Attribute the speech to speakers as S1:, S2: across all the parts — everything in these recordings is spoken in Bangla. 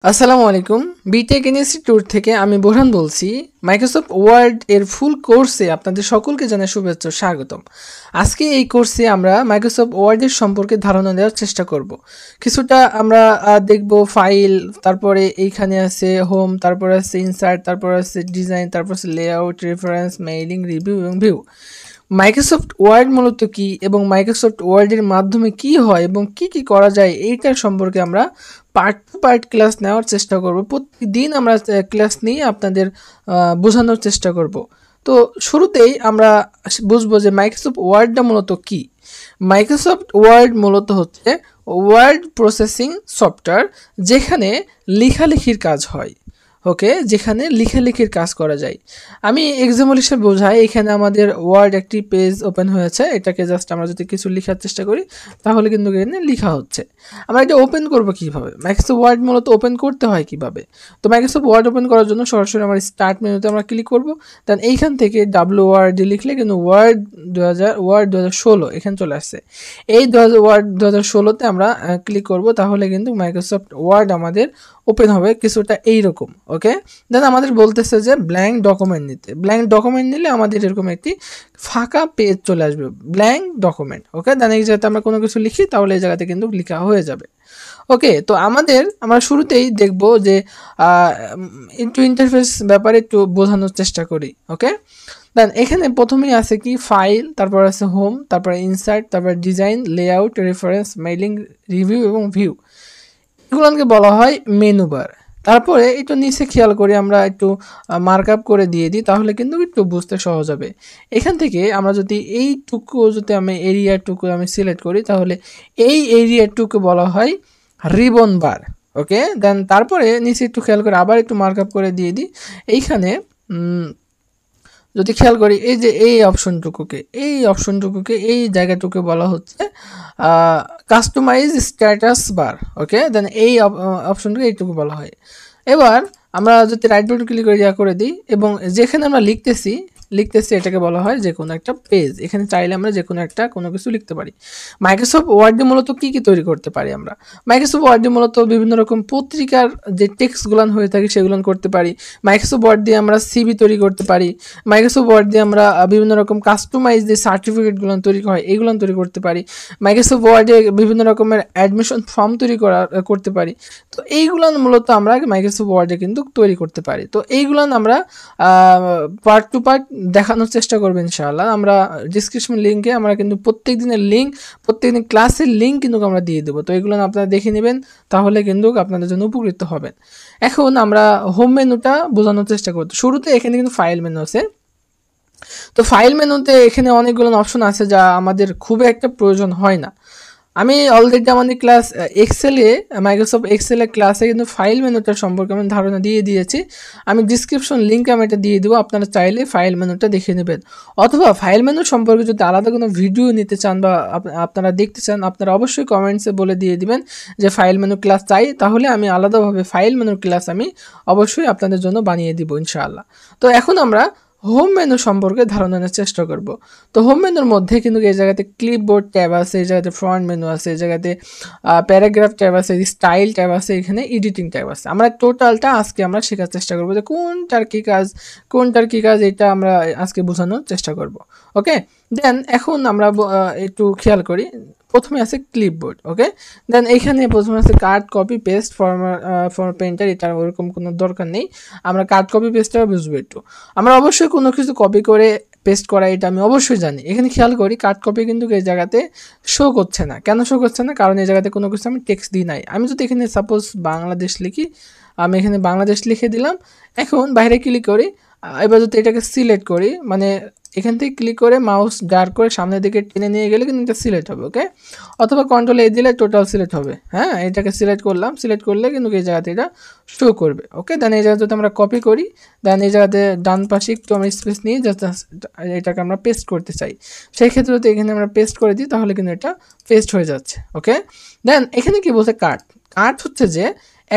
S1: আসসালামু আলাইকুম বিটেক ইনস্টিটিউট থেকে আমি বোরহান বলছি। মাইক্রোসফট ওয়ার্ড এর ফুল কোর্সে আপনাদের সকলকে জানাই শুভেচ্ছা ও স্বাগতম। আজকে এই কোর্সে আমরা মাইক্রোসফট ওয়ার্ডের সম্পর্কে ধারণা দেওয়ার চেষ্টা করব। কিছুটা আমরা দেখব ফাইল, তারপরে এইখানে আছে হোম, তারপরে আছে ইনসার্ট, তারপরে আছে ডিজাইন, তারপর আছে লেআউট, রেফারেন্স, মেইলিং, রিভিউ এবং ভিউ। মাইক্রোসফট ওয়ার্ড মূলত কি এবং মাইক্রোসফট ওয়ার্ডের মাধ্যমে কি হয় এবং কি কি করা যায় এইটার সম্পর্কে আমরা পার্ট টু পার্ট ক্লাস নেওয়ার চেষ্টা করব। প্রতিদিন আমরা ক্লাস নিয়ে আপনাদের বোঝানোর চেষ্টা করব। তো শুরুতেই আমরা বুঝবো যে মাইক্রোসফট ওয়ার্ডটা মূলত কি। মাইক্রোসফট ওয়ার্ড মূলত হচ্ছে ওয়ার্ড প্রসেসিং সফটওয়্যার, যেখানে লেখালেখির কাজ হয়। ওকে, যেখানে লেখালেখির কাজ করা যায়। আমি এক্সাম্পল হিসেবে বোঝাই, এখানে আমাদের ওয়ার্ড একটি পেজ ওপেন হয়েছে, এটাকে জাস্ট আমরা যদি কিছু লেখার চেষ্টা করি তাহলে কিন্তু এখানে লেখা হচ্ছে। আমরা এটা ওপেন করবো কীভাবে, মাইক্রোসফট ওয়ার্ড মূলত ওপেন করতে হয় কিভাবে। তো মাইক্রোসফট ওয়ার্ড ওপেন করার জন্য সরাসরি আমার স্টার্ট মেনুতে আমরা ক্লিক করবো। দেন এইখান থেকে WORD লিখলে কিন্তু ওয়ার্ড 2016 এখানে চলে আসছে। এই ওয়ার্ড 2016তে আমরা ক্লিক করব, তাহলে কিন্তু মাইক্রোসফট ওয়ার্ড আমাদের ওপেন হবে কিছুটা এইরকম। ওকে, দেন আমাদের বলতেছে যে ব্ল্যাঙ্ক ডকুমেন্ট নিতে। ব্ল্যাঙ্ক ডকুমেন্ট নিলে আমাদের এরকম একটি ফাঁকা পেজ চলে আসবে, ব্ল্যাঙ্ক ডকুমেন্ট। ওকে, দেন এই জায়গাতে আমরা কোনো কিছু লিখি তাহলে এই জায়গাতে কিন্তু লেখা হয়ে যাবে। ওকে, তো আমরা শুরুতেই দেখব যে একটু ইন্টারফেস ব্যাপারে একটু বোঝানোর চেষ্টা করি। ওকে, দেন এখানে প্রথমেই আছে কি ফাইল, তারপর আছে হোম, তারপর ইনসার্ট, তারপর design, layout, reference, mailing, review এবং ভিউ। এগুলোকে বলা হয় মেনু বার। তারপরে একটু নিচে খেয়াল করি, আমরা একটু মার্কআপ করে দিয়ে দিই তাহলে কিন্তু একটু বুঝতে সহজ হবে। এখান থেকে আমরা যদি আমি এরিয়াটুকু আমি সিলেক্ট করি তাহলে এই এরিয়াটুকু বলা হয় রিবন বার। ওকে, দেন তারপরে নিচে একটু খেয়াল করে আবার একটু মার্কআপ করে দিয়ে দিই। এইখানে যদি খেয়াল করি এই যে এই অপশনটুকুকে এই জায়গাটুকু বলা হচ্ছে কাস্টমাইজ স্ট্যাটাস বার। ওকে, দেন এই অপশনটুকু এইটুকু বলা হয়। এবার আমরা যদি রাইট বাটন ক্লিক করে দিই এবং যেখানে আমরা লিখতেছি এটাকে বলা হয় যে কোনো একটা পেজ। এখানে চাইলে আমরা যে কোনো কিছু লিখতে পারি। মাইক্রোসফট ওয়ার্ডে মূলত কি তৈরি করতে পারি আমরা, মাইক্রোসফট ওয়ার্ডে মূলত বিভিন্ন রকম পত্রিকার যে টেক্সটগুলো হয়ে থাকে সেগুলো করতে পারি। মাইক্রোসফট ওয়ার্ড দিয়ে আমরা সিভি তৈরি করতে পারি। মাইক্রোসফট ওয়ার্ড দিয়ে আমরা বিভিন্ন রকম কাস্টমাইজ যে সার্টিফিকেটগুলো তৈরি হয় এগুলো তৈরি করতে পারি। মাইক্রোসফট ওয়ার্ডে বিভিন্ন রকমের অ্যাডমিশন ফর্ম করতে পারি। তো এইগুলো মূলত আমরা মাইক্রোসফট ওয়ার্ডে কিন্তু তৈরি করতে পারি। তো এইগুলো আমরা পার্ট টু পার্ট দেখানোর চেষ্টা করবো ইনশাআল্লাহ। আমরা ডিসক্রিপশন লিঙ্কে আমরা কিন্তু প্রত্যেকদিন ক্লাসের লিঙ্ক কিন্তু আমরা দিয়ে দেবো। তো এগুলো আপনারা দেখে নেবেন, তাহলে কিন্তু আপনাদের জন্য উপকৃত হবেন। এখন আমরা হোম মেনুটা বোঝানোর চেষ্টা করতে শুরুতে এখানে কিন্তু ফাইল মেনু আছে। তো ফাইল মেনুতে এখানে অনেকগুলো অপশন আছে যা আমাদের খুব একটা প্রয়োজন হয় না। আমি অলরেডি আমাদের ক্লাস মাইক্রোসফট এক্সেলের ক্লাসে কিন্তু ফাইল মেনুটার সম্পর্কে আমি ধারণা দিয়ে দিয়েছি। আমি ডিসক্রিপশন লিঙ্কে আমি এটা দিয়ে দেবো, আপনারা চাইলে ফাইল মেনুটা দেখে নেবেন। অথবা ফাইল মেনু সম্পর্কে যদি আলাদা কোনো ভিডিও নিতে চান বা আপনারা দেখতে চান, আপনারা অবশ্যই কমেন্টসে বলে দিয়ে দিবেন যে ফাইল মেনু ক্লাস চাই, তাহলে আমি আলাদাভাবে ফাইল মেনুর ক্লাস আমি অবশ্যই আপনাদের জন্য বানিয়ে দিব ইনশাআল্লাহ। তো এখন আমরা হোম মেনু সম্পর্কে ধারণা নেওয়ার চেষ্টা করব। তো হোম মেনুর মধ্যে কিন্তু এই জায়গাতে ক্লিপবোর্ড ট্যাব আছে, এই জায়গাতে ফ্রন্ট মেনু আছে, এই জায়গাতে প্যারাগ্রাফ ট্যাব আছে, স্টাইল ট্যাব আছে, এখানে এডিটিং ট্যাব আছে। আমরা টোটালটা আজকে আমরা শেখার চেষ্টা করবো যে কোনটার কি কাজ এটা আমরা আজকে বোঝানোর চেষ্টা করব। ওকে, দেন এখন আমরা একটু খেয়াল করি, প্রথমে আছে ক্লিপবোর্ড। ওকে, দেন এইখানে প্রথমে আছে cut copy paste for painter, এটা ওরকম কোনো দরকার নেই। আমরা কাট কপি পেস্টটা বুঝবো একটু। আমরা অবশ্যই কোনো কিছু কপি করে পেস্ট করা এটা আমি অবশ্যই জানি। এখানে খেয়াল করি কাট কপি কিন্তু এই জায়গাতে শো করছে না। কেন শো করছে না? কারণ এই জায়গাতে কোনো কিছু আমি টেক্সট দিই নাই। আমি যদি এখানে সাপোজ বাংলাদেশ লিখি, আমি এখানে বাংলাদেশ লিখে দিলাম। এখন বাইরে ক্লিক করি, এবার যদি এটাকে সিলেক্ট করি, মানে এখান থেকে ক্লিক করে মাউস ডার্ক করে সামনের দিকে টেনে নিয়ে গেলে কিন্তু এটা সিলেক্ট হবে। ওকে, অথবা কন্ট্রোল A দিলে টোটাল সিলেক্ট হবে। হ্যাঁ, এটাকে সিলেক্ট করলে কিন্তু এই জায়গাতে এটা শো করবে। ওকে, দেন এই জায়গাতে আমরা কপি করি, দেন এই জায়গাতে ডান পাশে একটু আমরা স্পেস নিয়ে জাস্ট এটাকে আমরা পেস্ট করতে চাই, সেই ক্ষেত্রে তো এখানে আমরা পেস্ট করে দিই তাহলে কিন্তু এটা পেস্ট হয়ে যাচ্ছে। ওকে, দেন এখানে কি বলছে কাট হচ্ছে যে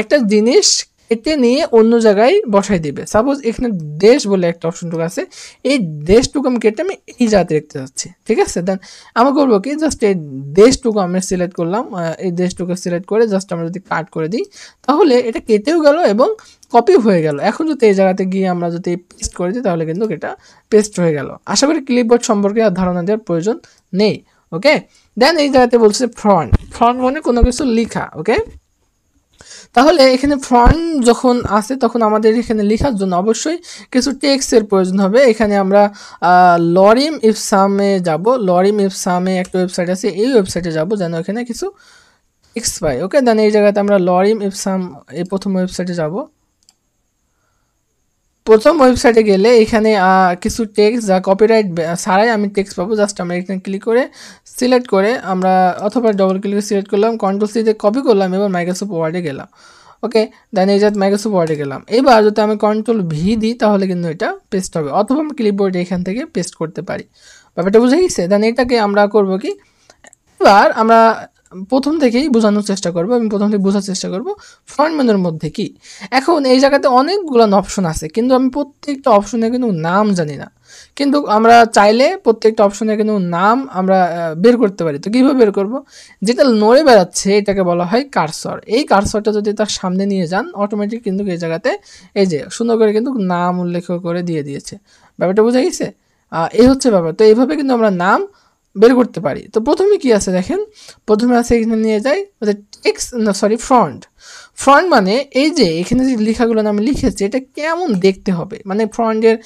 S1: একটা জিনিস কেটে নিয়ে অন্য জায়গায় বসাই দিবে। সাপোজ এখানে দেশ বলে একটা অপশনটুকু আছে, এই দেশটুকু আমি কেটে আমি এই জায়গাতে রাখতে চাচ্ছি, ঠিক আছে। দেন আমরা করবো কি, জাস্ট এই দেশটুকু আমরা সিলেক্ট করলাম, এই দেশটুকু সিলেক্ট করে জাস্ট আমরা যদি কাট করে দিই তাহলে এটা কেটেও গেল এবং কপি হয়ে গেল। এখন যদি এই জায়গাতে গিয়ে আমরা যদি পেস্ট করে দিই তাহলে কিন্তু এটা পেস্ট হয়ে গেল। আশা করি ক্লিপবোর্ড সম্পর্কে আর ধারণা দেওয়ার প্রয়োজন নেই। ওকে, দেন এই জায়গাতে বলছে ফ্রন্ট। ফ্রন্ট মানে কোনো কিছু লেখা। ওকে, তাহলে এখানে ফ্রন্ট যখন আসে তখন আমাদের এখানে লেখার জন্য অবশ্যই কিছু টেক্সটের প্রয়োজন হবে। এখানে আমরা লরিম ইপসামে যাব। লরিম ইপসামে একটা ওয়েবসাইট আছে, এই ওয়েবসাইটে যাব যেন এখানে কিছু টেক্সট পাই। ওকে, দেন এই জায়গাতে আমরা লরিম ইপসাম এই প্রথম ওয়েবসাইটে যাব। প্রথম ওয়েবসাইটে গেলে এখানে কিছু টেক্সট যা কপিরাইট ছাড়াই আমি টেক্সট পাবো। জাস্ট আমরা এখানে ক্লিক করে সিলেক্ট করে আমরা অথবা ডবল ক্লিক করে সিলেক্ট করলাম, কন্ট্রোল সিতে কপি করলাম, এবার মাইক্রোসফট ওয়ার্ডে গেলাম। ওকে, দেন এই জায়গায় মাইক্রোসফট ওয়ার্ডে গেলাম। এবার যদি আমি কন্ট্রোল ভি দিই তাহলে কিন্তু এটা পেস্ট হবে, অথবা আমি ক্লিপবোর্ডে এখান থেকে পেস্ট করতে পারি। ব্যাপারটা বুঝে গেছে? দেন এটাকে আমরা করবো কি, এবার আমরা প্রথম থেকেই বোঝানোর চেষ্টা করবো, আমি প্রথম থেকে বোঝার চেষ্টা করবো ফ্রন্ট মেনুর মধ্যে কি। এখন এই জায়গাতে অনেকগুলো অপশন আছে, কিন্তু আমি প্রত্যেকটা অপশনের কিন্তু নাম জানি না। কিন্তু আমরা চাইলে প্রত্যেকটা অপশনের কিন্তু নাম আমরা বের করতে পারি। তো কীভাবে বের করব? যেটা নড়ে বেড়াচ্ছে এটাকে বলা হয় কার্সর। এই কার্সরটা যদি তার সামনে নিয়ে যান অটোমেটিক কিন্তু এই জায়গাতে এই যে সুন্দর করে কিন্তু নাম উল্লেখ করে দিয়ে দিয়েছে। ব্যাপারটা বোঝা গেছে? এই হচ্ছে ব্যাপার। তো এইভাবে কিন্তু আমরা নাম বের করতে পারি। তো প্রথমে কি আছে দেখেন, প্রথমে আছে এখানে নিয়ে যাই টেক্সট, না সরি ফ্রন্ট। ফ্রন্ট মানে এই যে এখানে যে লেখাগুলো আমি লিখেছি এটা কেমন দেখতে হবে, মানে ফ্রন্টের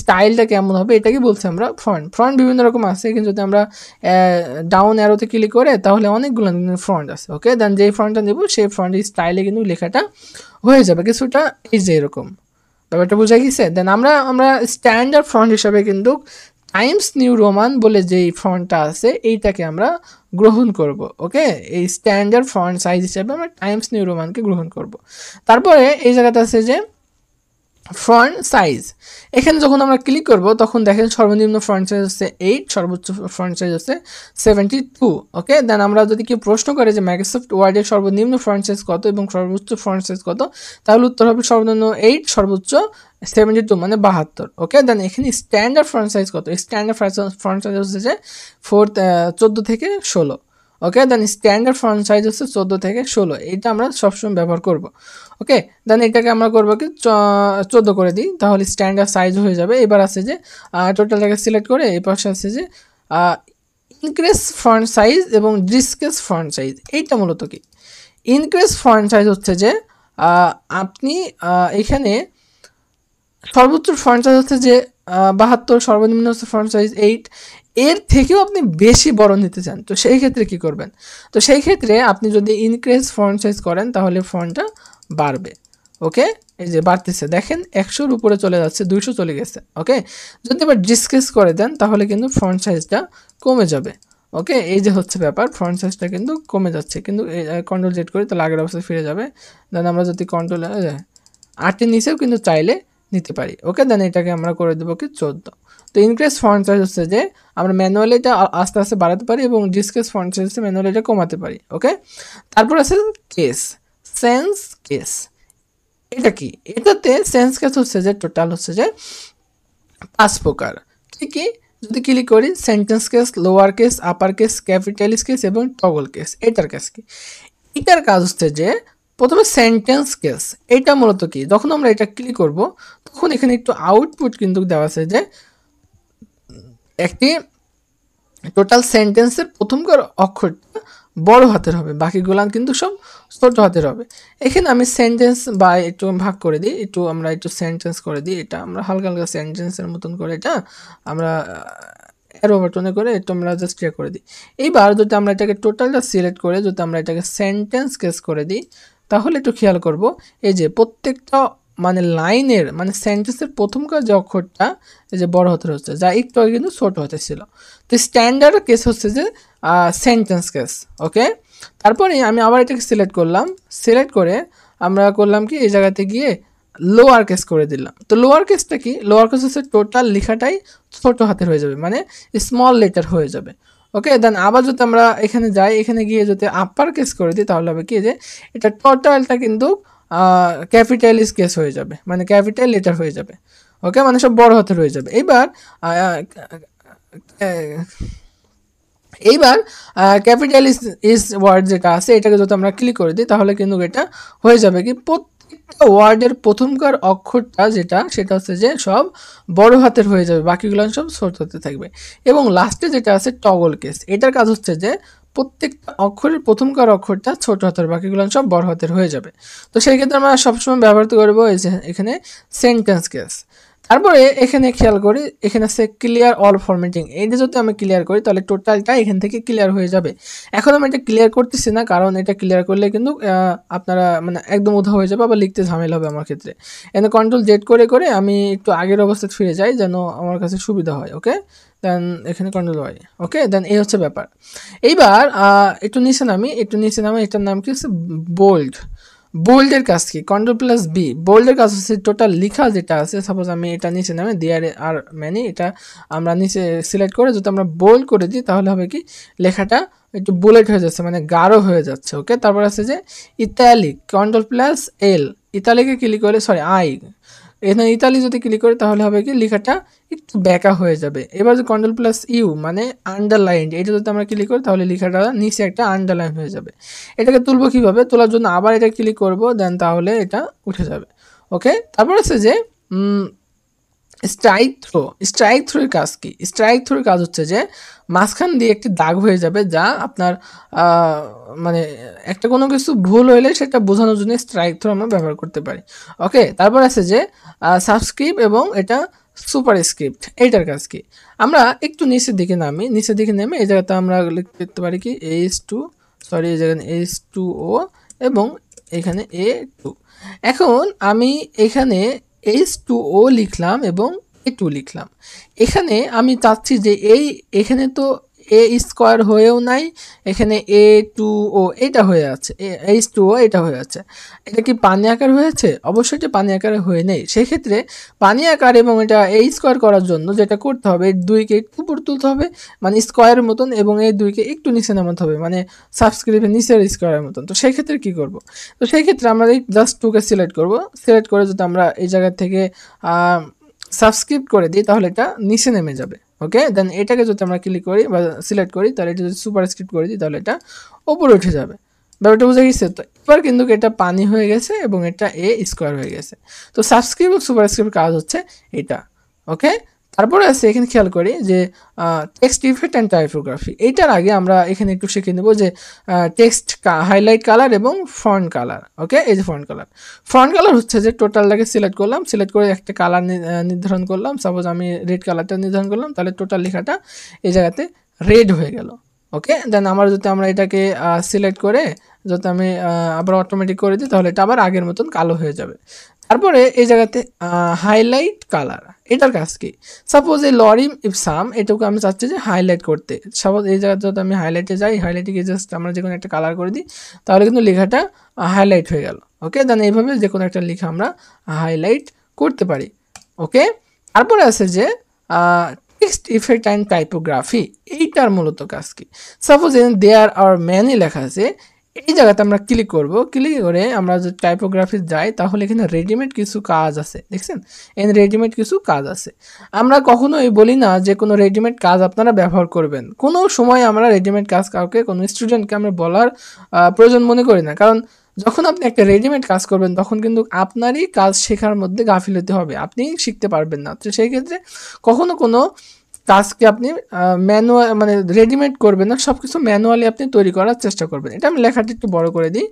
S1: স্টাইলটা কেমন হবে এটাকে বলছি আমরা ফ্রন্ট। ফ্রন্ট বিভিন্ন রকম আছে, কিন্তু যদি আমরা ডাউন অ্যারোতে ক্লিক করে তাহলে অনেকগুলো ফ্রন্ট আছে। ওকে, দেন যেই ফ্রন্টটা নেব সেই ফ্রন্টের স্টাইলে কিন্তু লেখাটা হয়ে যাবে কিছুটা এই যে এরকম। ব্যাপারটা বোঝা গেছে? দেন আমরা স্ট্যান্ডার্ড ফ্রন্ট হিসাবে কিন্তু টাইমস নিউ রোমান বলে যেই ফন্টটা আছে এইটাকে আমরা গ্রহণ করব। ওকে, এই স্ট্যান্ডার্ড ফন্ট সাইজ হিসেবে আমরা টাইমস নিউ রোমানকে গ্রহণ করব। তারপরে এই জায়গাতে আছে যে ফ্রন্ট সাইজ। এখানে যখন আমরা ক্লিক করব তখন দেখেন সর্বনিম্ন ফ্রন্ট সাইজ হচ্ছে 8, সর্বোচ্চ ফ্রন্ট সাইজ হচ্ছে 72। ওকে, দেন আমরা যদি কেউ প্রশ্ন করে যে মাইক্রোসফট ওয়ার্ডের সর্বনিম্ন ফ্রন্ট সাইজ কত এবং সর্বোচ্চ ফ্রন্ট সাইজ কত, তাহলে উত্তর হবে সর্বনিম্ন 8, সর্বোচ্চ 72 মানে 72। ওকে, দেন এখানে স্ট্যান্ডার্ড ফ্রন্ট সাইজ কত? স্ট্যান্ডার্ড ফ্রন্ট সাইজ হচ্ছে যে 14 থেকে 16। ওকে, দেন স্ট্যান্ডার্ড ফন্ট সাইজ হচ্ছে 14 থেকে 16, এটা আমরা সবসময় ব্যবহার করব। ওকে, দেন এটাকে আমরা করবো কি 14 করে দিই, তাহলে স্ট্যান্ডার্ড সাইজ হয়ে যাবে। এবার আছে যে টোটালটাকে সিলেক্ট করে এই পাশে আছে যে ইনক্রিজ ফন্ট সাইজ এবং ডিক্রিজ ফন্ট সাইজ। এইটা মূলত কি? ইনক্রিজ ফন্ট সাইজ হচ্ছে যে আপনি এখানে সর্বোচ্চ ফন্ট সাইজ হচ্ছে যে 72, সর্বনিম্ন হচ্ছে ফন্ট সাইজ 8, এর থেকেও আপনি বেশি বড় নিতে চান, তো সেই ক্ষেত্রে কি করবেন? তো সেই ক্ষেত্রে আপনি যদি ইনক্রিজ ফন্ট সাইজ করেন তাহলে ফন্টটা বাড়বে। ওকে, এই যে বাড়তেছে দেখেন 100-র উপরে চলে যাচ্ছে, 200 চলে গেছে। ওকে, যদি আবার ডিক্রিজ করে দেন তাহলে কিন্তু ফন্ট সাইজটা কমে যাবে। ওকে, এই যে হচ্ছে ব্যাপার, ফন্ট সাইজটা কিন্তু কমে যাচ্ছে, কিন্তু কন্ট্রোল জেড করি তাহলে আগের অবস্থায় ফিরে যাবে। দেন আমরা যদি কন্ট্রোল 8-এর নিচেও কিন্তু চাইলে নিতে পারি। ওকে, দেন এটাকে আমরা করে দেবো কি 14। তো ইনক্রিজ ফন্ট সাইজ হচ্ছে যে আমরা ম্যানুয়ালি এটা আস্তে আস্তে বাড়াতে পারি এবং ডিক্রিজ ফন্ট সাইজ ম্যানুয়ালি এটা কমাতে পারি। ওকে, তারপর আছে কেস, সেন্স কেস। এটা কি? এটাতে সেন্স কেস হচ্ছে যে টোটাল হচ্ছে যে 5 প্রকার। কি কি? যদি ক্লিক করি sentence case, lower case, upper case, capitalize case এবং টগল কেস। এটার কেস কি? এটার কাজ হচ্ছে যে প্রথমে সেন্টেন্স কেস। এটা মূলত কি? যখন আমরা এটা ক্লিক করব তখন এখানে একটু আউটপুট কিন্তু দেওয়া আছে যে একটি টোটাল সেন্টেন্সের প্রথমকার অক্ষরটা বড় হাতের হবে, বাকিগুলো কিন্তু সব ছোট হাতের হবে। এখানে আমি সেন্টেন্স বা একটু ভাগ করে দিই, আমরা একটু সেন্টেন্স করে দিই, এটা আমরা হালকা হালকা সেন্টেন্সের মতন করে এটা আমরা অ্যারো বাটনে করে একটু আমরা জাস্ট করে দিই। এইবার যদি আমরা এটাকে টোটালটা সিলেক্ট করে যদি আমরা এটাকে সেন্টেন্স কেস করে দিই তাহলে একটু খেয়াল করব এই যে প্রত্যেকটা মানে লাইনের মানে সেন্টেন্সের প্রথমকার যে অক্ষরটা এই যে বড় হাতের হচ্ছে, যা একটু আগে কিন্তু ছোট হাতের ছিল। তো স্ট্যান্ডার্ড কেস হচ্ছে যে সেন্টেন্স কেস। ওকে, তারপরে আমি আবার এটাকে সিলেক্ট করলাম, সিলেক্ট করে আমরা করলাম কি এই জায়গাতে গিয়ে লোয়ার কেস করে দিলাম। তো লোয়ার কেসটা কি? লোয়ার কেস হচ্ছে টোটাল লেখাটাই ছোট হাতের হয়ে যাবে, মানে স্মল লেটার হয়ে যাবে। ওকে, দেন আবার যদি আমরা এখানে যাই, এখানে গিয়ে যদি আপার কেস করে দিই তাহলে হবে কি যে এটা টোটালটা কিন্তু ক্যাপিটালিস কেস হয়ে যাবে, মানে ক্যাপিটাল লেটার হয়ে যাবে। ওকে, মানে সব বড় হাতের হয়ে যাবে। এইবার ক্যাপিটাল ইস ওয়ার্ড যেটা আছে এটাকে যদি আমরা ক্লিক করে দিই তাহলে কিন্তু এটা হয়ে যাবে কি প্রত্যেকটা ওয়ার্ডের প্রথমকার অক্ষরটা যেটা সেটা হচ্ছে যে সব বড় হাতের হয়ে যাবে, বাকিগুলো সব ছোট হতে থাকবে। এবং লাস্টে যেটা আছে টগল কেস, এটার কাজ হচ্ছে যে প্রত্যেকটা অক্ষরের প্রথমকার অক্ষরটা ছোট হাতের, বাকিগুলো সব বড় হাতের হয়ে যাবে। তো সেই ক্ষেত্রে আমরা সবসময় ব্যবহার করবো এই যে এখানে সেন্টেন্স কেস। তারপরে এখানে খেয়াল করি, এখানে আছে ক্লিয়ার অল ফরম্যাটিং, এইটা যদি আমি ক্লিয়ার করি তাহলে টোটালটা এখান থেকে ক্লিয়ার হয়ে যাবে। এখন আমি এটা ক্লিয়ার করতেছি না, কারণ এটা ক্লিয়ার করলে কিন্তু আপনারা মানে একদম উধাও হয়ে যাবে, আবার লিখতে ঝামেলা হবে আমার ক্ষেত্রে। এখানে কন্ট্রোল জেড করে করে আমি একটু আগের অবস্থায় ফিরে যাই যেন আমার কাছে সুবিধা হয়। ওকে, দেন এখানে কন্ট্রোল হয়। ওকে, দেন এই হচ্ছে ব্যাপার। এইবার একটু নিচে নামি, এটার নাম কি হচ্ছে বোল্ড। বোল্ডের কাজ কি, কন্ট্রোল প্লাস বি। বোল্ডের কাজ হচ্ছে টোটাল লেখা যেটা আছে, সাপোজ আমি এটা নিচে নামে দেয়ার আর ম্যানি, এটা আমরা নিচে সিলেক্ট করে যদি আমরা বোল্ড করে দিই তাহলে হবে কি লেখাটা একটু বুলেট হয়ে যাচ্ছে, মানে গাঢ় হয়ে যাচ্ছে। ওকে, তারপর আছে যে italic, control plus L, ইতালিকে click করে আই, এখানে ইতালি যদি ক্লিক করি তাহলে হবে কি লেখাটা একটু ব্যাকা হয়ে যাবে। এবার যদি কন্ট্রোল প্লাস ইউ মানে আন্ডারলাইন, এটা যদি আমরা ক্লিক করি তাহলে লেখাটা নিচে একটা আন্ডারলাইন হয়ে যাবে। এটাকে তুলবো কীভাবে, তোলার জন্য আবার এটা ক্লিক করব, দেন তাহলে এটা উঠে যাবে। ওকে, তারপর আছে যে স্ট্রাইক থ্রোর কাজ কি। স্ট্রাইক থ্রোর কাজ হচ্ছে যে মাঝখান দিয়ে একটি দাগ হয়ে যাবে, যা আপনার মানে একটা কোনো কিছু ভুল হইলে সেটা বোঝানোর জন্য স্ট্রাইক থ্রো আমরা ব্যবহার করতে পারি। ওকে, তারপর আছে যে সাবস্ক্রিপ্ট এবং এটা সুপার স্ক্রিপ্ট, এইটার কাজ কি। আমরা একটু নিচের দিকে নেমে এই জায়গাতে আমরা লিখতে পারি কি এই জায়গায় H2O এবং এখানে A2। এখন আমি এখানে H2O লিখলাম এবং A2 লিখলাম। এখানে আমি চাচ্ছি যে এখানে তো এ স্কোয়ার হয়েও নাই, এখানে A2O এটা হয়ে আছে, H2O এটা হয়ে আছে। এটা কি পানি আকার হয়েছে? অবশ্যই এটা পানি আকারে হয়ে নেই। সেক্ষেত্রে পানি আকার এবং এটা স্কোয়ার করার জন্য যেটা করতে হবে, দুইকে একটু উপর তুলতে হবে মানে স্কোয়ারের মতন, এবং এই দুইকে একটু নিচে নামাতে হবে মানে সাবস্ক্রিপ্টের নিচের স্কোয়ারের মতন। তো সেই ক্ষেত্রে কী করব, তো সেই ক্ষেত্রে আমরা এই জাস্ট 2কে সিলেক্ট করব। সিলেক্ট করে যদি আমরা এই জায়গা থেকে সাবস্ক্রিপ্ট করে দিই তাহলে এটা নিচে নেমে যাবে। ওকে, দেন এটাকে যদি আমরা ক্লিক করি বা সিলেক্ট করি তাহলে এটা যদি সুপার স্ক্রিপ্ট করে দিই তাহলে এটা উপরে উঠে যাবে। ব্যাপারটা বুঝে গেছে তো? এবার কিন্তু এটা পানি হয়ে গেছে এবং এটা স্কোয়ার হয়ে গেছে। তো সাবস্ক্রিপ্ট এবং সুপার স্ক্রিপ্ট কাজ হচ্ছে এটা। ওকে, তারপরে আছে এখানে খেয়াল করি যে টেক্সট ইফেক্ট অ্যান্ড টাইপোগ্রাফি। এইটার আগে আমরা এখানে একটু শিখে নেব যে টেক্সট হাইলাইট কালার এবং ফন্ট কালার। ওকে, এই যে ফন্ট কালার হচ্ছে যে টোটালটাকে সিলেক্ট করলাম, সিলেক্ট করে একটা কালার নির্ধারণ করলাম। সাপোজ আমি রেড কালারটা নির্ধারণ করলাম, তাহলে টোটাল লেখাটা এই জায়গাতে রেড হয়ে গেল। ওকে, দেন আমরা এটাকে সিলেক্ট করে যদি আমি আবার অটোমেটিক করে দিই তাহলে এটা আবার আগের মতন কালো হয়ে যাবে। তারপরে এই জায়গাতে হাইলাইট কালার, এটার কাজ কি। সাপোজ এই লরিম ইপসাম এটাকে আমি চাচ্ছি যে হাইলাইট করতে। সাপোজ এই জায়গাতে যদি আমি হাইলাইটে যাই, হাইলাইটে গিয়ে জাস্ট আমরা যে কোনো একটা কালার করে দিই তাহলে কিন্তু লেখাটা হাইলাইট হয়ে গেল। ওকে, দেন এইভাবে যে কোনো একটা লেখা আমরা হাইলাইট করতে পারি। ওকে, তারপরে আছে যে টেক্সট ইফেক্ট অ্যান্ড টাইপোগ্রাফি, এইটার মূলত কাজ কি। সাপোজ দেয়ার আর ম্যানি লেখা আছে, এই জায়গাতে আমরা ক্লিক করব। ক্লিক করে আমরা যদি টাইপোগ্রাফি যাই তাহলে এখানে রেডিমেড কিছু কাজ আছে, দেখছেন এখানে রেডিমেড কিছু কাজ আছে। আমরা কখনোই বলি না যে কোনো রেডিমেড কাজ আপনারা ব্যবহার করবেন, কোনো সময় আমরা রেডিমেড কাজ কাউকে কোনো স্টুডেন্টকে আমরা বলার প্রয়োজন মনে করি না, কারণ যখন আপনি একটা রেডিমেড কাজ করবেন তখন কিন্তু আপনারই কাজ শেখার মধ্যে গাফিলতি হবে, আপনি শিখতে পারবেন না। তো সেই ক্ষেত্রে কখনো কোনো কাজকে আপনি ম্যানুয়াল মানে রেডিমেড করবেন না, সব কিছু ম্যানুয়ালি আপনি তৈরি করার চেষ্টা করবেন। এটা আমি লেখাটা একটু বড় করে দিই।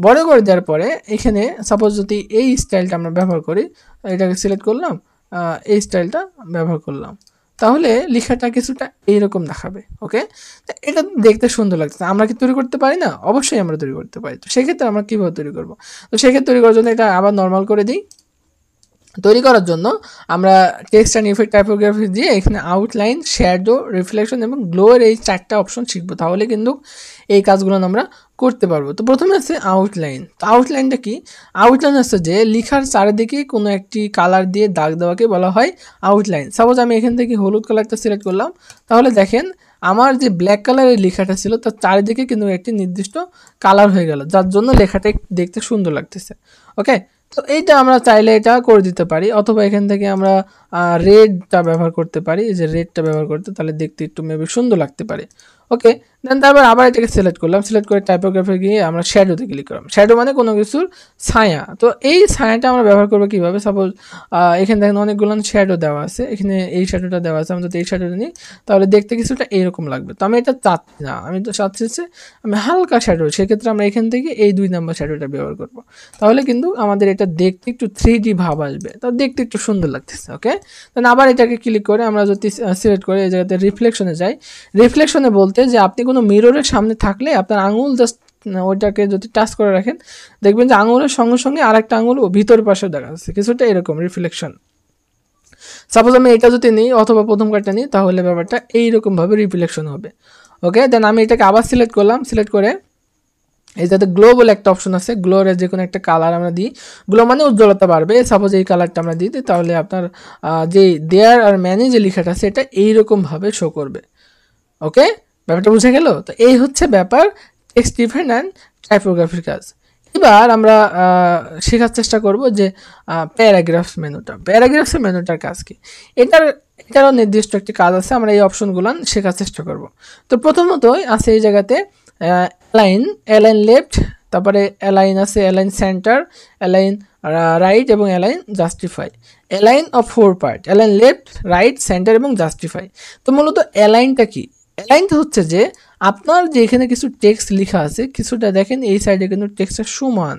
S1: বড় করে দেওয়ার পরে এখানে সাপোজ যদি এই স্টাইলটা আমরা ব্যবহার করি, এটাকে সিলেক্ট করলাম, এই স্টাইলটা ব্যবহার করলাম, তাহলে লেখাটা কিছুটা এইরকম দেখাবে। ওকে, এটা দেখতে সুন্দর লাগছে। আমরা কি তৈরি করতে পারি না? অবশ্যই আমরা তৈরি করতে পারি। তো সেক্ষেত্রে আমরা কীভাবে তৈরি করবো, তো সেক্ষেত্রে তৈরি করার জন্য এটা আবার নর্মাল করে দিই। তৈরি করার জন্য আমরা টেক্সট অ্যান্ড ইফেক্ট টাইপোগ্রাফি দিয়ে এখানে আউটলাইন, শ্যাডো, রিফ্লেকশন এবং গ্লোয়ের এই 4টা অপশন শিখবো, তাহলে কিন্তু এই কাজগুলো আমরা করতে পারবো। তো প্রথমে আছে আউটলাইন। তো আউটলাইনটা কি, আউটলাইন হচ্ছে যে লেখার চারিদিকে কোনো একটি কালার দিয়ে দাগ দেওয়াকে বলা হয় আউটলাইন। সাপোজ আমি এখান থেকে হলুদ কালারটা সিলেক্ট করলাম, তাহলে দেখেন আমার যে ব্ল্যাক কালারের লেখাটা ছিল তার চারিদিকে কিন্তু একটি নির্দিষ্ট কালার হয়ে গেল, যার জন্য লেখাটা দেখতে সুন্দর লাগতেছে। ওকে, তো এইটা আমরা চাইলে এটা করে দিতে পারি, অথবা এখান থেকে আমরা রেডটা ব্যবহার করতে পারি, এই যে রেডটা ব্যবহার করতে, তাহলে দেখতে একটু মেবি সুন্দর লাগতে পারে। ওকে, দেন তারপর আবার এটাকে সিলেক্ট করলাম, সিলেক্ট করে টাইপোগ্রাফি গিয়ে আমরা শ্যাডোতে ক্লিক করলাম। শ্যাডো মানে কোনো কিছুর ছায়া। তো এই ছায়াটা আমরা ব্যবহার করবো কীভাবে? সাপোজ এখানে দেখেন অনেকগুলো শ্যাডো দেওয়া আছে, এখানে এই শ্যাডোটা দেওয়া আছে, আমরা যদি এই শ্যাডোটা নিই তাহলে দেখতে কিছুটা এইরকম লাগবে। তো আমি এটা চাচ্ছি না, আমি তো চাচ্ছি যে আমি হালকা শ্যাডো, সেক্ষেত্রে আমরা এখান থেকে এই 2 নম্বর শ্যাডোটা ব্যবহার করবো, তাহলে কিন্তু আমাদের এটা দেখতে একটু 3D ভাব আসবে, তো দেখতে একটু সুন্দর লাগতেছে। ওকে, দেন আবার এটাকে ক্লিক করে আমরা যদি সিলেক্ট করে এই জায়গাতে রিফ্লেকশনে যাই, রিফ্লেকশনে বলতে যে আপনি কোনো মিররের সামনে থাকলে আপনার আঙুল জাস্ট ওইটাকে যদি টাচ করে রাখেন, দেখবেন যে আঙুলের সঙ্গে সঙ্গে আরেকটা আঙুল ভিতর পাশে দেখা যাচ্ছে, কিছুটা এরকম রিফ্লেকশন। সাপোজ আমি এটা যদি নিই অথবা প্রথম কার্ডটা নিই, তাহলে ব্যাপারটা এইরকমভাবে রিফ্লেকশন হবে। ওকে, দেন আমি এটাকে আবার সিলেক্ট করলাম, সিলেক্ট করে এই যাতে গ্লো বলে একটা অপশন আছে, গ্লোর যে কোনো একটা কালার আমরা দিই, গ্লো মানে উজ্জ্বলতা বাড়বে, সাপোজ এই কালারটা আমরা দিই, তাহলে আপনার যে দেয়ার আর ম্যানে যে লেখাটা আছে এটা এইরকমভাবে শো করবে। ওকে, ব্যাপারটা বুঝে গেল? তো এই হচ্ছে ব্যাপার টেক্সট ডিফাইন অ্যান্ড টাইপোগ্রাফির কাজ। এবার আমরা শেখার চেষ্টা করব যে প্যারাগ্রাফস মেনুটার কাজ কি। এটারও নির্দিষ্ট একটি কাজ আছে, আমরা এই অপশনগুলো শেখার চেষ্টা করব। তো প্রথমতই আছে এই জায়গাতে অ্যালাইন লেফট, তারপরে অ্যালাইন আছে, অ্যালাইন সেন্টার, অ্যালাইন রাইট এবং align justify. Align of 4 part, align left, right, centre এবং জাস্টিফাই। তো মূলত অ্যালাইনটা কি? অ্যালাইনটা হচ্ছে যে আপনার যে এখানে কিছু টেক্সট লেখা আছে, কিছুটা দেখেন এই সাইডে কিন্তু টেক্সটটা সমান,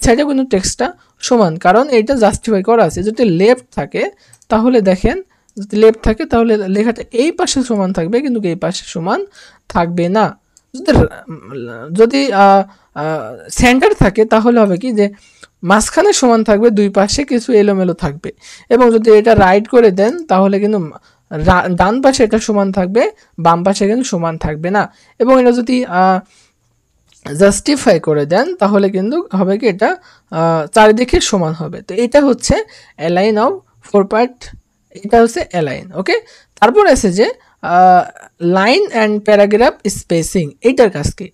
S1: সাইডে কিন্তু টেক্সটটা সমান, কারণ এটা জাস্টিফাই করা আছে। যদি লেফট থাকে তাহলে দেখেন, যদি লেফট থাকে তাহলে লেখাটা এই পাশে সমান থাকবে, কিন্তু এই পাশে সমান থাকবে না। যদি সেন্টার থাকে তাহলে হবে কি যে মাঝখানে সমান থাকবে, দুই পাশে কিছু এলোমেলো থাকবে। এবং যদি এটা রাইট করে দেন তাহলে কিন্তু ডান পাশে এটা সমান থাকবে, বাম পাশে কিন্তু সমান থাকবে না। এবং এটা যদি জাস্টিফাই করে দেন তাহলে কিন্তু হবে কি এটা চারিদিকে সমান হবে। তো এটা হচ্ছে অ্যালাইন অফ 4 পার্ট, এটা হচ্ছে অ্যালাইন। ওকে, তারপর আছে যে লাইন অ্যান্ড প্যারাগ্রাফ স্পেসিং। এইটার কাজ কি?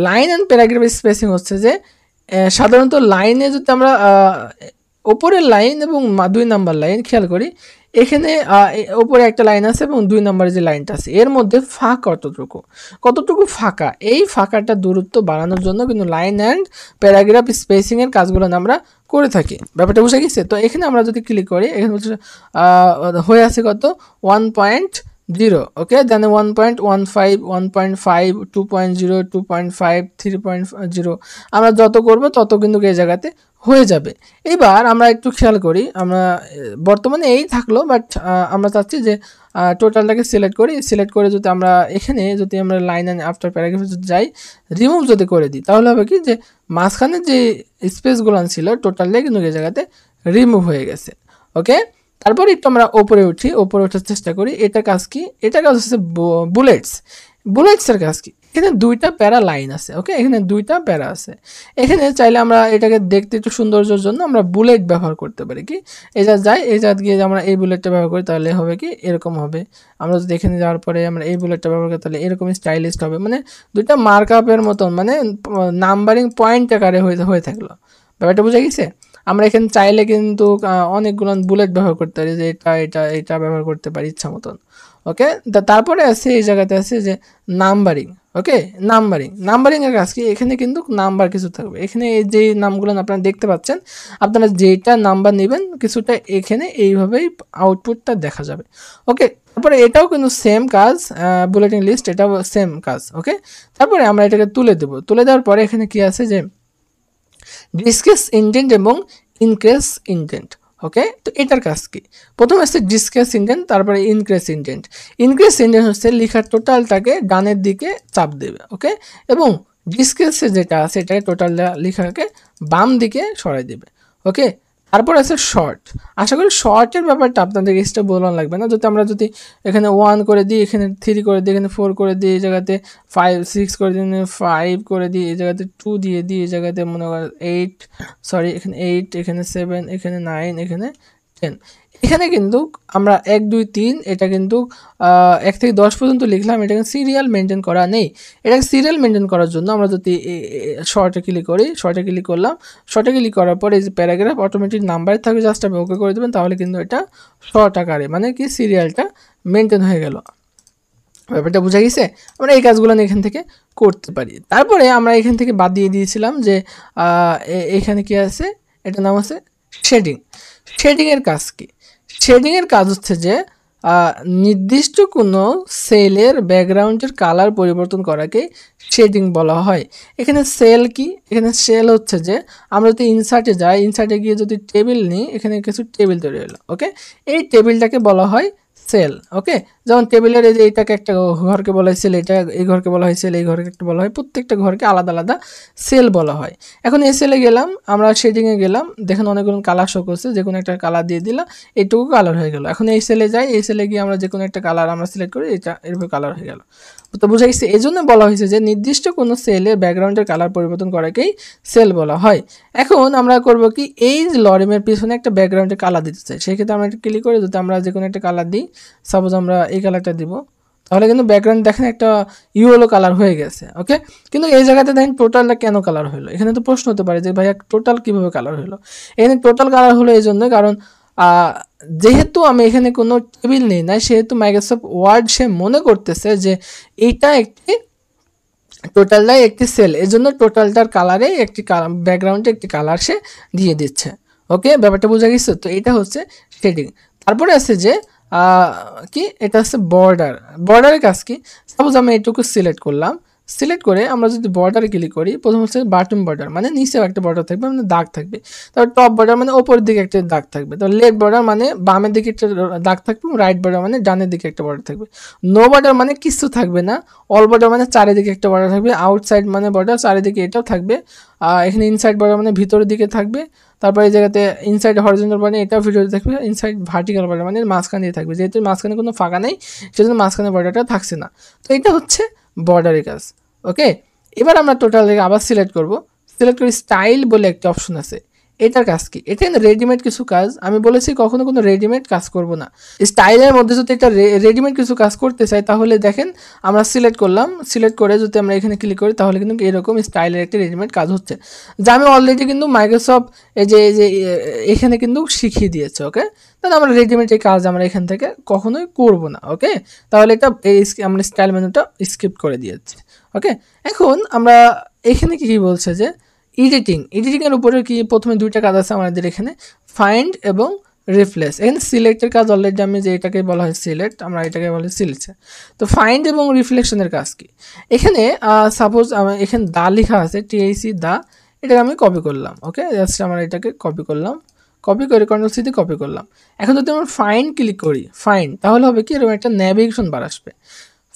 S1: লাইন অ্যান্ড প্যারাগ্রাফ স্পেসিং হচ্ছে যে সাধারণত লাইনে যদি আমরা ওপরের লাইন এবং 2 নাম্বার লাইন খেয়াল করি, এখানে ওপরে একটা লাইন আছে এবং 2 নম্বরে যে লাইনটা আছে এর মধ্যে ফাঁক কতটুকু ফাঁকা, এই ফাঁকাটা দূরত্ব বাড়ানোর জন্য কিন্তু লাইন অ্যান্ড প্যারাগ্রাফ স্পেসিংয়ের কাজগুলো আমরা করে থাকি। ব্যাপারটা বুঝে গেছে? তো এখানে আমরা যদি ক্লিক করি, এখানে হচ্ছে হয়ে আছে কত 1.0। ওকে, দেন 1.15, 1.5, 2.0, 2.5, 3.0 আমরা যত করব তত কিন্তু এই জায়গাতে হয়ে যাবে। এবার আমরা একটু খেয়াল করি, আমরা বর্তমানে এই থাকলো, বাট আমরা চাচ্ছি যে টোটালটাকে সিলেক্ট করি, সিলেক্ট করে যদি আমরা এখানে যদি আমরা লাইন অ্যান্ড আফটার প্যারাগ্রাফে যদি যাই, রিমুভ যদি করে দিই, তাহলে হবে কি যে মাঝখানে যে স্পেসগুলো ছিল টোটালটাই কিন্তু এই জায়গাতে রিমুভ হয়ে গেছে। ওকে, তারপর একটু আমরা ওপরে ওঠার চেষ্টা করি। এটা কাজ কি? এটা কাজ হচ্ছে বুলেটসের কাজ কি? এখানে 2টা প্যারা লাইন আছে। ওকে, এখানে 2টা প্যারা আছে। এখানে চাইলে আমরা এটাকে দেখতে একটু সৌন্দর্যের জন্য আমরা বুলেট ব্যবহার করতে পারি। কি এই জাত গিয়ে আমরা এই বুলেটটা ব্যবহার করি, তাহলে হবে কি এরকম হবে। আমরা যদি এখানে যাওয়ার পরে আমরা এই বুলেটটা ব্যবহার করি তাহলে এরকম স্টাইলিশ হবে, মানে 2টা মার্কআপের মতন, মানে নাম্বারিং পয়েন্ট আকারে হয়ে থাকলো। ব্যাপারটা বুঝে গেছে? আমরা এখানে চাইলে কিন্তু অনেকগুলো বুলেট ব্যবহার করতে পারি, যে এটা ব্যবহার করতে পারি ইচ্ছা মতন। ওকে, তারপরে আছে এই জায়গাতে আছে যে নাম্বারিং। ওকে, নাম্বারিংয়ের কাজ কি? এখানে কিন্তু নাম্বার কিছু থাকবে, এখানে এই যে নামগুলো আপনারা দেখতে পাচ্ছেন, আপনারা যেটা নাম্বার নেবেন কিছুটা এখানে এইভাবেই আউটপুটটা দেখা যাবে। ওকে, তারপরে এটাও কিন্তু সেম কাজ, বুলেটিন লিস্ট, এটাও সেম কাজ। ওকে, তারপরে আমরা এটাকে তুলে দেওয়ার পরে এখানে কি আছে যে ডিসকাস ইনডেন্ট এবং ইনক্রেস ইনডেন্ট। ওকে, তো এটার কাজ কি? প্রথমে আসছে ডিসকাস ইনডেন্ট, তারপরে ইনক্রেস ইনডেন্ট হচ্ছে লেখার টোটালটাকে ডানের দিকে চাপ দেবে। ওকে, এবং ডিসকাসে যেটা আছে এটাকে টোটাল লেখাকে বাম দিকে সরাই দেবে। ওকে, তারপর আছে শর্ট। আশা করি শর্টের ব্যাপারটা আপনাদের এক্সট্রা বলানো লাগবে না। আমরা যদি এখানে 1 করে দিই, এখানে 3 করে দিই, এখানে 4 করে দিই, এই জায়গাতে 5, 6 করে দিই, 5 করে দিই, এই জায়গাতে 2 দিয়ে দিই, এই জায়গাতে মনে করেন 8, এখানে 8, এখানে 7, এখানে 9, এখানে 10। এখানে কিন্তু আমরা 1 2 3 এটা কিন্তু 1 থেকে 10 পর্যন্ত লিখলাম, এটাকে সিরিয়াল মেনটেন করা নেই। এটাকে সিরিয়াল মেনটেন করার জন্য আমরা যদি শর্টে ক্লিক করি, শর্টে ক্লিক করলাম, শর্টে ক্লিক করার পরে এই যে প্যারাগ্রাফ অটোমেটিক নাম্বার থাকবে, জাস্ট আপনি ওকে করে দেবেন, তাহলে কিন্তু এটা শর্ট আকারে মানে কি সিরিয়ালটা মেনটেন হয়ে গেল। ব্যাপারটা বোঝা গেছে? আমরা এই কাজগুলো এখান থেকে করতে পারি। তারপরে আমরা এখান থেকে বাদ দিয়ে দিয়েছিলাম যে এখানে কি আছে, এটার নাম আছে শেডিং। শেডিংয়ের কাজ কি? শেডিংয়ের কাজ হচ্ছে যে নির্দিষ্ট কোনো সেলের ব্যাকগ্রাউন্ডের কালার পরিবর্তন করাকে শেডিং বলা হয়। এখানে সেল কি? এখানে সেল হচ্ছে যে আমরা যদি ইনসার্টে যাই, ইনসার্টে গিয়ে যদি টেবিল নিই, এখানে কিছু টেবিল তৈরি হলো। ওকে, এই টেবিলটাকে বলা হয় সেল। ওকে, যেমন টেবিলের এই যে এটাকে একটা ঘরকে বলা হয় সেল, এটা এই ঘরকে বলা হয় সেল, এই ঘরকে একটা বলা হয়, প্রত্যেকটা ঘরকে আলাদা আলাদা সেল বলা হয়। এখন এই সেলে গেলাম, আমরা শেডিংয়ে গেলাম, দেখেন অনেকগুলো কালার শো করছে, যে কোনো একটা কালার দিয়ে দিলাম, এইটুকু কালার হয়ে গেল। এখন এই সেলে যাই, এই সেলে গিয়ে আমরা যে কোনো একটা কালার আমরা সিলেক্ট করি, এটা এরকম কালার হয়ে গেল। তো বোঝা গেছে, এই জন্য বলা হয়েছে যে নির্দিষ্ট কোনো সেলের ব্যাকগ্রাউন্ডের কালার পরিবর্তন করাকেই সেল বলা হয়। এখন আমরা করব কি, এই যে লরিমের পিছনে একটা ব্যাকগ্রাউন্ডের কালার দিতে চাই, সেক্ষেত্রে আমরা একটা ক্লিক করে যদি আমরা যে কোনো একটা কালার দিই, সাপোজ আমরা এই কালারটা দিব, তাহলে কিন্তু ব্যাকগ্রাউন্ড দেখেন একটা ইয়েলো কালার হয়ে গেছে। ওকে, কিন্তু এই জায়গাতে দেখেন টোটালটা কেন কালার হলো? এখানে তো প্রশ্ন হতে পারে যে ভাইয়া টোটাল কীভাবে কালার হলো? এখানে টোটাল কালার হলো এই জন্য, কারণ যেহেতু আমি এখানে কোনো টেবিল নেই না, সেহেতু মাইক্রোসফট ওয়ার্ড সে মনে করতেছে যে এইটা একটি টোটালটাই একটি সেল, এই জন্য টোটালটার কালারে একটি ব্যাকগ্রাউন্ডে একটি কালার সে দিয়ে দিচ্ছে। ওকে, ব্যাপারটা বোঝা গেছে? তো এটা হচ্ছে শেডিং। তারপরে আছে যে কি, এটা হচ্ছে বর্ডার। বর্ডারের কাজ কি? সাপোজ আমি এটুকু সিলেক্ট করলাম, সিলেক্ট করে আমরা যদি বর্ডারে ক্লিক করি, প্রথম হচ্ছে বাটন বর্ডার, মানে নিচেও একটা বর্ডার থাকবে, মানে দাগ থাকবে। তারপর টপ বর্ডার মানে ওপরের দিকে একটা দাগ থাকবে। তারপর লেফট বর্ডার মানে বামের দিকে একটা দাগ থাকবে, রাইট বর্ডার মানে ডানের দিকে একটা বর্ডার থাকবে। নো বর্ডার মানে কিছু থাকবে না, অল বর্ডার মানে চারিদিকে একটা বর্ডার থাকবে, আউটসাইড মানে বর্ডার চারিদিকে এটাও থাকবে, এখানে ইনসাইড বর্ডার মানে ভিতরের দিকে থাকবে। তারপরে এই জায়গাতে ইনসাইড হরিজন্টাল মানে এটাও ভিতরে থাকবে, ইনসাইড ভার্টিক্যাল বর্ডার মানে মাঝখানে দিয়ে থাকবে, যেহেতু মাঝখানে কোনো ফাঁকা নেই সেজন্য মাঝখানে বর্ডারটা থাকছে না। তো এটা হচ্ছে বর্ডারের কাজ। ওকে, এবার আমরা টোটাল আবার সিলেক্ট করব, সিলেক্ট করে স্টাইল বলে একটা অপশন আছে, এটার কাজ কি? এটা কিন্তু রেডিমেড কিছু কাজ, আমি বলেছি কখনো কোনো রেডিমেড কাজ করব না। স্টাইলের মধ্যে যদি একটা রেডিমেড কিছু কাজ করতে চাই, তাহলে দেখেন আমরা সিলেক্ট করলাম, সিলেক্ট করে যদি আমরা এখানে ক্লিক করি, তাহলে কিন্তু এরকম স্টাইলের একটা রেডিমেড কাজ হচ্ছে, যা আমি অলরেডি কিন্তু মাইক্রোসফট এই যে এখানে কিন্তু শিখিয়ে দিয়েছে। ওকে, তাহলে আমরা রেডিমেড এই কাজ আমরা এখান থেকে কখনোই করব না। ওকে, তাহলে এটা আমরা স্টাইল মেনুটা স্কিপ করে দিয়েছি। ওকে, এখন আমরা এখানে কি বলছে যে এডিটিংয়ের উপরে কি প্রথমে দুইটা কাজ আছে আমাদের এখানে, ফাইন্ড এবং রিপ্লেস। এখানে সিলেক্টের কাজ অলরেডি আমি যে এটাকে বলা হয় সিলেক্ট, আমরা এটাকে বলি সিলেক্ট। তো ফাইন্ড এবং রিফ্লেকশনের কাজ কি? এখানে সাপোজ আমার এখানে দা লেখা আছে, টিআইসি দা, এটাকে আমি কপি করলাম। ওকে, জাস্ট আমরা এটাকে কপি করলাম, কপি করে কন্ট্রোল সি দিয়ে কপি করলাম। এখন যদি আমরা ফাইন্ড ক্লিক করি, ফাইন্ড, তাহলে হবে কি এরকম একটা ন্যাভিগেশন বার আসবে।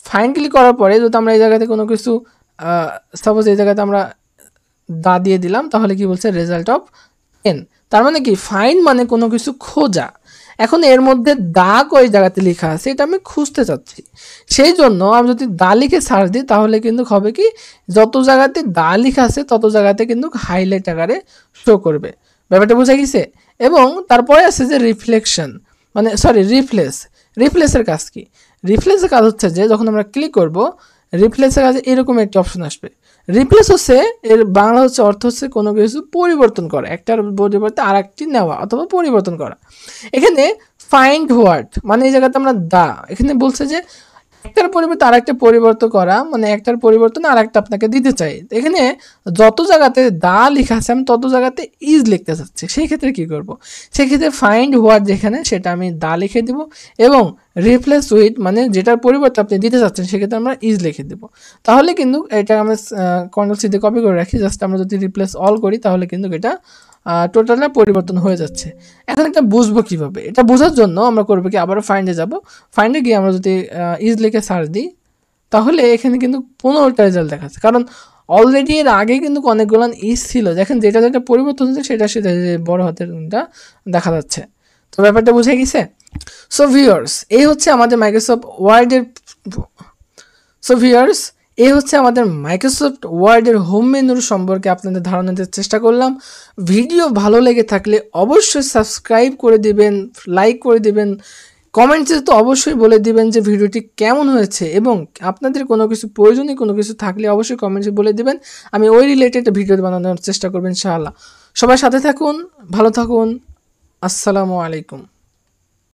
S1: ফাইন্ড ক্লিক করার পরে যদি আমরা এই জায়গাতে কোনো কিছু সাপোজ এই জায়গাতে আমরা দা দিয়ে দিলাম, তাহলে কি বলছে রেজাল্ট অফ 10। তার মানে কি, ফাইন্ড মানে কোনো কিছু খোঁজা। এখন এর মধ্যে দা ওই জায়গাতে লেখা আছে, এটা আমি খুঁজতে চাচ্ছি, সেই জন্য আমি যদি দা লিখে সার্চ দিই, তাহলে কিন্তু হবে কি, যত জায়গাতে দা লেখা আছে তত জায়গাতে কিন্তু হাইলাইট আকারে শো করবে। ব্যাপারটা বোঝা গেছে? এবং তারপরে আছে যে রিফ্লেকশন, মানে সরি রিপ্লেসের কাজ কি? রিপ্লেসের কাজ হচ্ছে যে যখন আমরা ক্লিক করব, রিপ্লেসের কাজে এরকম একটা অপশন আসবে। রিপ্লেস হচ্ছে এর বাংলা হচ্ছে অর্থ হচ্ছে কোনো কিছু পরিবর্তন করা, একটার পরিবর্তে আর একটি নেওয়া অথবা পরিবর্তন করা। এখানে ফাইন্ড ওয়ার্ড মানে এই জায়গাতে আমরা দা, এখানে বলছে যে একটার পরিবর্তে আর একটা পরিবর্তন করা, মানে একটার পরিবর্তন আর একটা আপনাকে দিতে চাই। এখানে যত জায়গাতে দা লেখা আছে আমি তত জায়গাতে ইজ লিখতে চাচ্ছি, সেই ক্ষেত্রে কী করব? সেক্ষেত্রে ফাইন্ড ওয়ার্ড যেখানে সেটা আমি দা লিখে দিব, এবং রিপ্লেস উইথ মানে যেটার পরিবর্তে আপনি দিতে চাচ্ছেন সেক্ষেত্রে আমরা ইজ লিখে দেবো। তাহলে কিন্তু এটা আমরা কন্ট্রোল সি দিয়ে কপি করে রাখি, জাস্ট আমরা যদি রিপ্লেস অল করি, তাহলে কিন্তু এটা টোটালটা পরিবর্তন হয়ে যাচ্ছে। এখন এটা বুঝবো কীভাবে? এটা বোঝার জন্য আমরা করবো কি, আবারও ফাইন্ডে যাব, ফাইন্ডে গিয়ে আমরা যদি ইজ লিখে সার্চ দিই, তাহলে এখানে কিন্তু 15টা রেজাল্ট দেখাচ্ছে, কারণ অলরেডি এর আগে কিন্তু অনেকগুলো ইজ ছিল, দেখেন যেটা যেটা পরিবর্তন হচ্ছে সেটা সেটা বড় হাতেরটা দেখা যাচ্ছে। তো ব্যাপারটা বুঝে গেছে? সো ভিউয়ার্স, এই হচ্ছে আমাদের মাইক্রোসফট ওয়ার্ডের। সো ভিউয়ার্স, এই হচ্ছে আমাদের মাইক্রোসফট ওয়ার্ডের হোম মেনুর সম্পর্কে আপনাদের ধারণা দিতে চেষ্টা করলাম। ভিডিও ভালো লেগে থাকলে অবশ্যই সাবস্ক্রাইব করে দিবেন, লাইক করে দিবেন, কমেন্টসে তো অবশ্যই বলে দিবেন যে ভিডিওটি কেমন হয়েছে, এবং আপনাদের কোনো কিছু প্রয়োজনীয় কোনো কিছু থাকলে অবশ্যই কমেন্টসে বলে দিবেন। আমি ওই রিলেটেড ভিডিও বানানোর চেষ্টা করব ইনশাআল্লাহ। সবাই সাথে থাকুন, ভালো থাকুন, আসসালামু আলাইকুম।